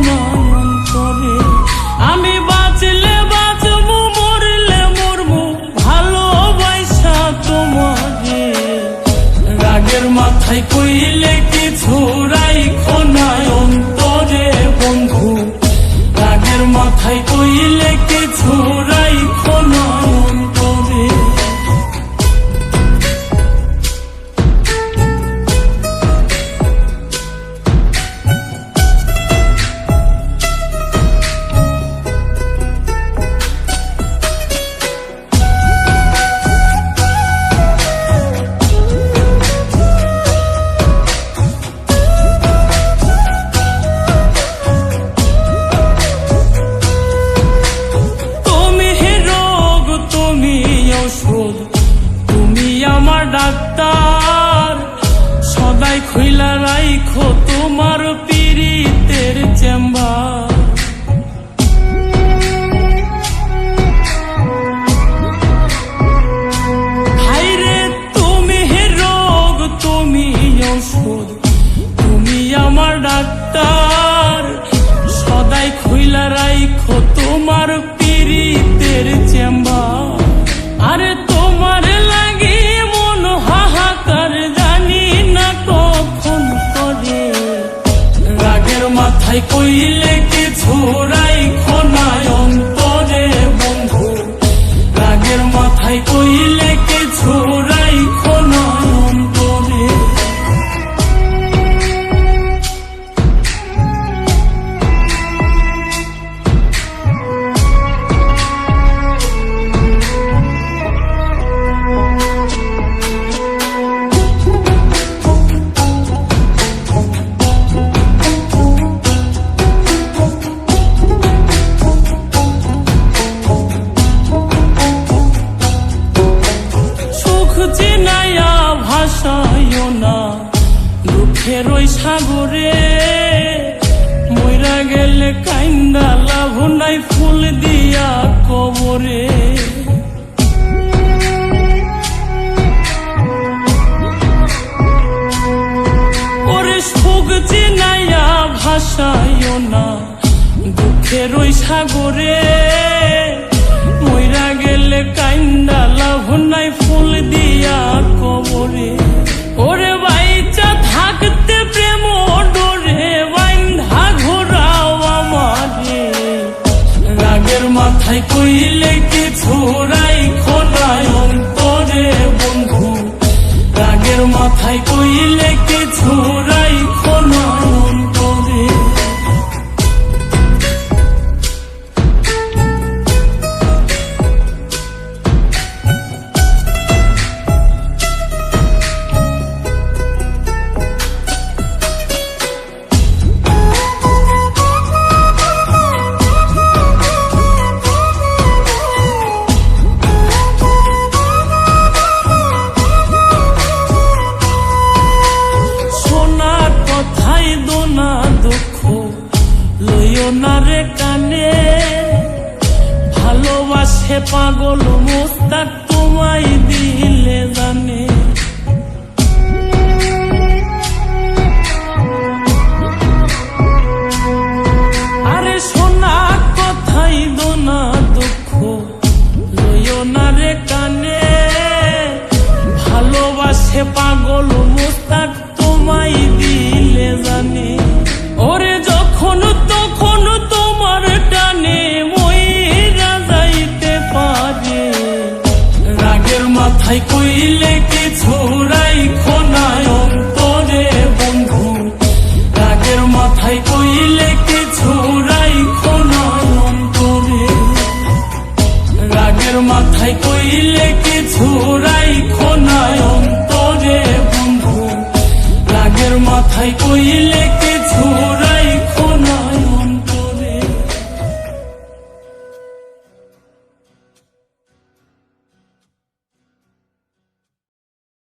খোনায় অন্তরে। আমি বাঁচলে বাঁচবো, মরলে মরবো, ভালোবাসা তোমারে। রাগের মাথায় কইলে কিছু রাইখো না অন্তরে বন্ধু, রাগের মাথায় কইলে কিছু রাইখো না অন্তরে। তুমি আমার ডাক্তার, সদাই খুইলা রাইখো তোমার পীড়িতের চেম্বার। হাইরে তুমি রোগ, তুমি ঔষধ, তুমি আমার ডাক্তার, সদাই খুইলা রাইখো তোমার পীড়িতের চেম্বার। আরে তোমার লাগি মন হাহাকার, জানি না কখন করে। রাগের মাথায় কইলে কিছু রাইখো না অন্তরে বন্ধু, রাগের মাথায় কইলে কিছু রাইখো না অন্তরে। ভাসাইও না দুঃখের ওই সাগরে, মইরা গেলে কাইন্দা লাভ নাই ফুল দিয়া কবরে। ওরে সুখ চিনাইয়া ভাসাইও না দুঃখের ওই সাগরে, মইরা গেলে কাইন্দা লাভ নাই ফুল দিয়া কবরে। ওরে বাইচা থাকতে প্রেম ডোরে বাইন্ধা ঘোরাও আমারে। রাগের মাথায় কইলে কিছু রাইখো না অন্তরে বন্ধু, রাগের মাথায় কইলে কিছু রাইখো না অন্তরে। রে কানে ভালোবাসে পাগল মোস্তাক তোমায় দিলে জানে। আরে শোনা কথাই দোনা দুঃখ লইও না রে কানে, ভালোবাসে পাগল মোস্তাক তোমায় দিলে জানে। ওরে যখন তখন তোমার টানে মইরা যাইতে পারে। রাগের মাথায় কইলে কিছু রাইখো না অন্তরে বন্ধু, রাগের মাথায় কইলে কিছু রাইখো না অন্তরে। রাগের মাথায় কইলে কিছু রাইখো না অন্তরে বন্ধু, রাগের মাথায় কইলে কিছু